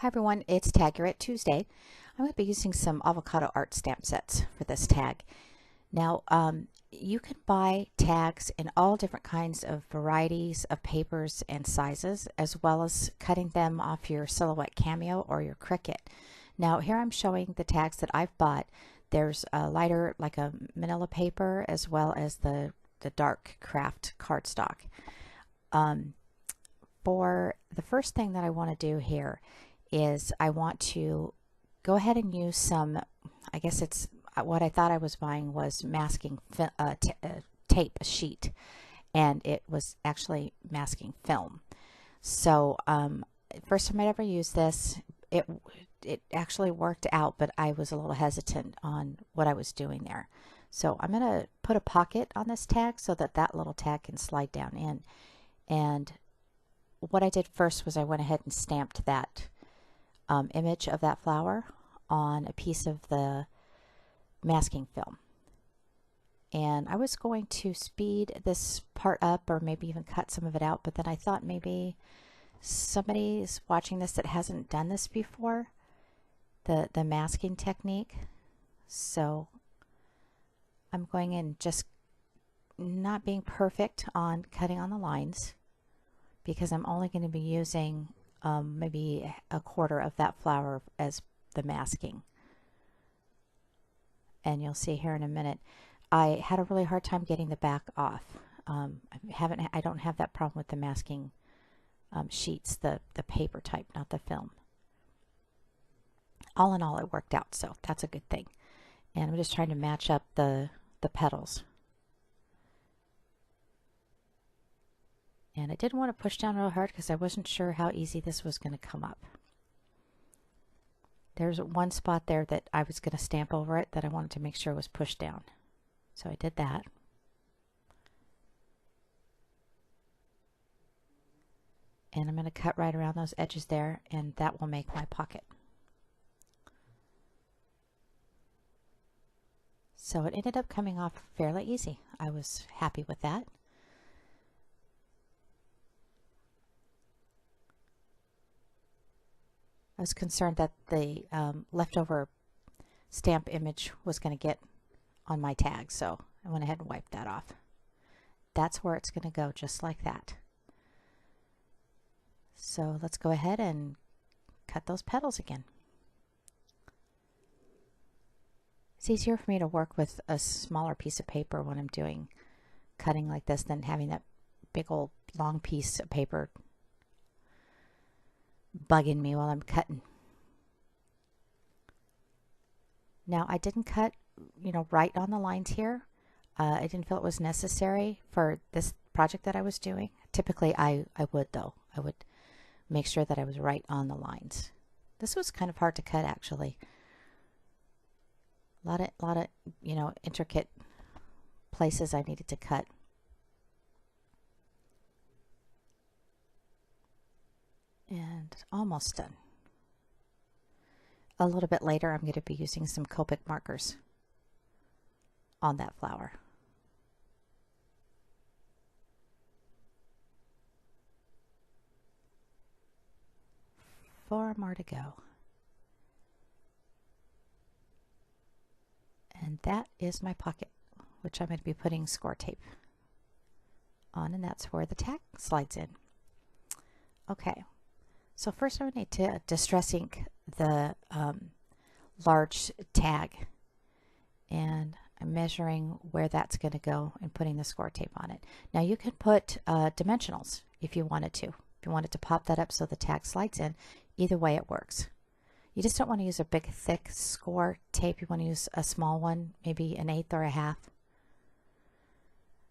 Hi everyone, it's Tag Your It Tuesday. I'm going to be using some avocado art stamp sets for this tag. Now, you can buy tags in all different kinds of varieties of papers and sizes, as well as cutting them off your Silhouette Cameo or your Cricut. Now, here I'm showing the tags that I've bought. There's a lighter, like a manila paper, as well as the dark craft cardstock. For the first thing that I want to do here is I want to go ahead and use some, I guess it's what I thought I was buying was masking tape, a sheet, and it was actually masking film. So first time I'd ever used this, it actually worked out, but I was a little hesitant on what I was doing there. So I'm going to put a pocket on this tag so that that little tag can slide down in. And what I did first was I went ahead and stamped that image of that flower on a piece of the masking film. And I was going to speed this part up or maybe even cut some of it out, but then I thought maybe somebody's watching this that hasn't done this before, the masking technique. So I'm going in just not being perfect on cutting on the lines, because I'm only going to be using maybe a quarter of that flower as the masking. And you'll see here in a minute, I had a really hard time getting the back off. I don't have that problem with the masking sheets, the paper type, not the film. All in all, it worked out, so that's a good thing. And I'm just trying to match up the petals. And I didn't want to push down real hard because I wasn't sure how easy this was going to come up. There's one spot there that I was going to stamp over it that I wanted to make sure was pushed down. So I did that. And I'm going to cut right around those edges there, and that will make my pocket. So it ended up coming off fairly easy. I was happy with that. I was concerned that the leftover stamp image was going to get on my tag, so I went ahead and wiped that off. That's where it's going to go, just like that. So let's go ahead and cut those petals again. It's easier for me to work with a smaller piece of paper when I'm doing cutting like this than having that big old long piece of paper bugging me while I'm cutting. Now I didn't cut, right on the lines here. I didn't feel it was necessary for this project that I was doing. Typically I would, though. I would make sure that I was right on the lines. This was kind of hard to cut, actually. A lot of intricate places I needed to cut. And almost done. A little bit later, I'm going to be using some Copic markers on that flower. 4 more to go. And that is my pocket, which I'm going to be putting score tape on, and that's where the tag slides in. Okay. So first I need to distress ink the large tag, and I'm measuring where that's going to go and putting the score tape on it. Now you can put dimensionals if you wanted to. If you wanted to pop that up so the tag slides in, either way it works. You just don't want to use a big thick score tape. You want to use a small one, maybe an 1/8 or a 1/2,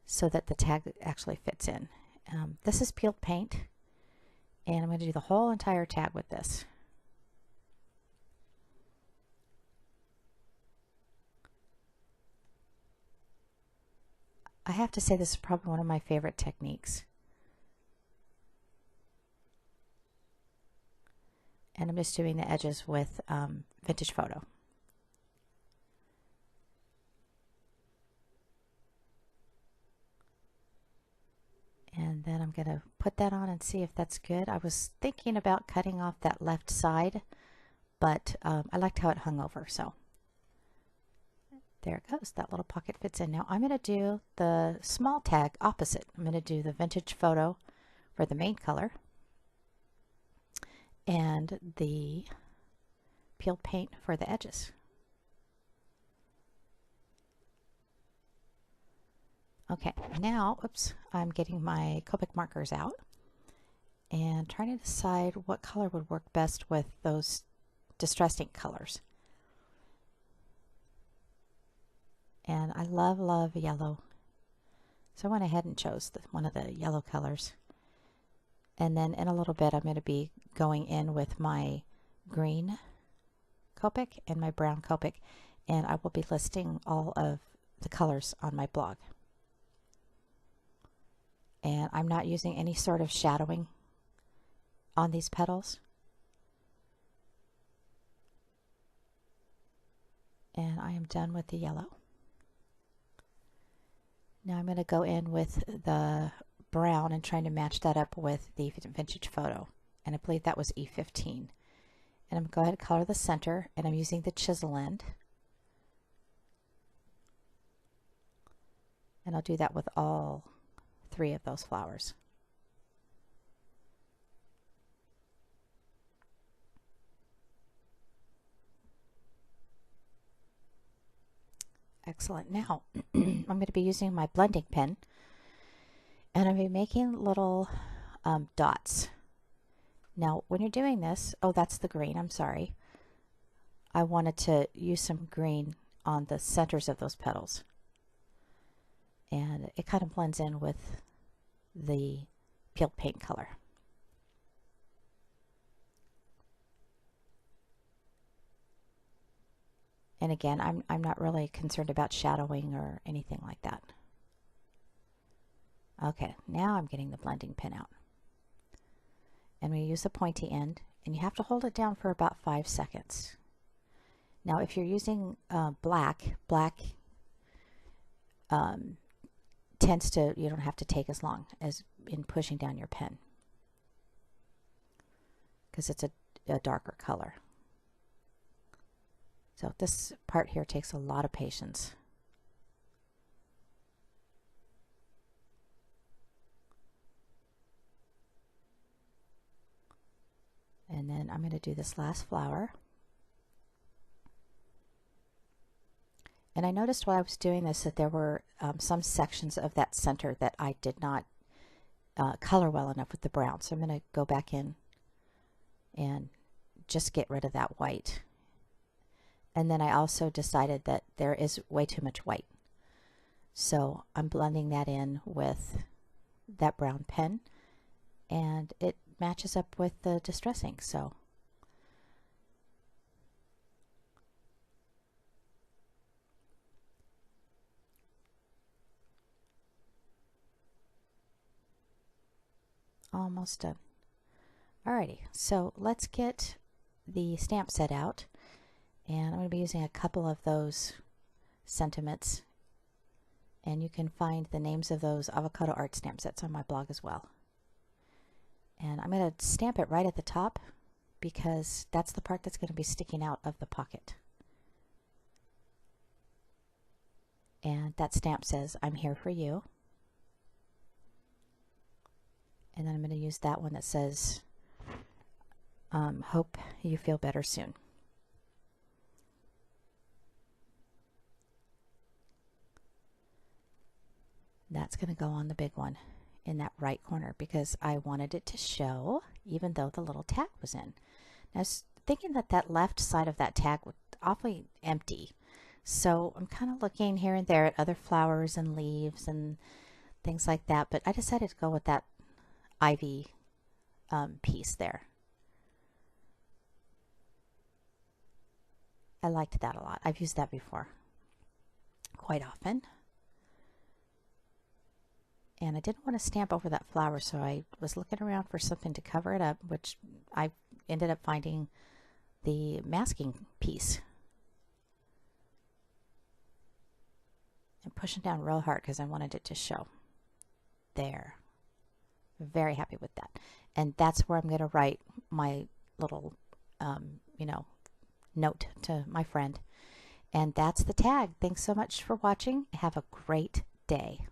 so that the tag actually fits in. This is peeled paint. And I'm going to do the whole entire tag with this. I have to say this is probably one of my favorite techniques. And I'm just doing the edges with Vintage Photo. And And then I'm going to put that on and see if that's good. I was thinking about cutting off that left side, but I liked how it hung over. So there it goes. That little pocket fits in. Now I'm going to do the small tag opposite. I'm going to do the vintage photo for the main color and the peeled paint for the edges. Okay, now, oops, I'm getting my Copic markers out and trying to decide what color would work best with those distress ink colors. And I love, love yellow. So I went ahead and chose one of the yellow colors. And then in a little bit, I'm going to be going in with my green Copic and my brown Copic, and I will be listing all of the colors on my blog. And I'm not using any sort of shadowing on these petals. And I am done with the yellow. Now I'm going to go in with the brown and trying to match that up with the vintage photo. And I believe that was E15. And I'm going to go ahead and color the center, and I'm using the chisel end. And I'll do that with all 3 of those flowers. Excellent. Now I'm going to be using my blending pen, and I'm going to be making little dots. Now when you're doing this, oh, that's the green, I'm sorry. I wanted to use some green on the centers of those petals. And it kind of blends in with the peeled paint color. And again, I'm not really concerned about shadowing or anything like that. Okay, now I'm getting the blending pen out. And we use the pointy end, and you have to hold it down for about 5 seconds. Now if you're using black tends to, you don't have to take as long as in pushing down your pen because it's a darker color. So this part here takes a lot of patience. And then I'm going to do this last flower. And I noticed while I was doing this that there were some sections of that center that I did not color well enough with the brown. So I'm going to go back in and just get rid of that white. And then I also decided that there is way too much white. So I'm blending that in with that brown pen, and it matches up with the distress ink. So almost done. Alrighty, so let's get the stamp set out, and I'm going to be using a couple of those sentiments, and you can find the names of those avocado art stamp sets on my blog as well. And I'm going to stamp it right at the top because that's the part that's going to be sticking out of the pocket. And that stamp says, "I'm here for you." And then I'm going to use that one that says, "Hope you feel better soon." That's going to go on the big one in that right corner because I wanted it to show even though the little tag was in. Now I was thinking that that left side of that tag was awfully empty. So I'm kind of looking here and there at other flowers and leaves and things like that, but I decided to go with that ivy piece there. I liked that a lot. I've used that before quite often. And I didn't want to stamp over that flower, so I was looking around for something to cover it up, which I ended up finding the masking piece. And pushing down real hard because I wanted it to show. There. Very happy with that. And that's where I'm going to write my little, you know, note to my friend. And that's the tag. Thanks so much for watching. Have a great day.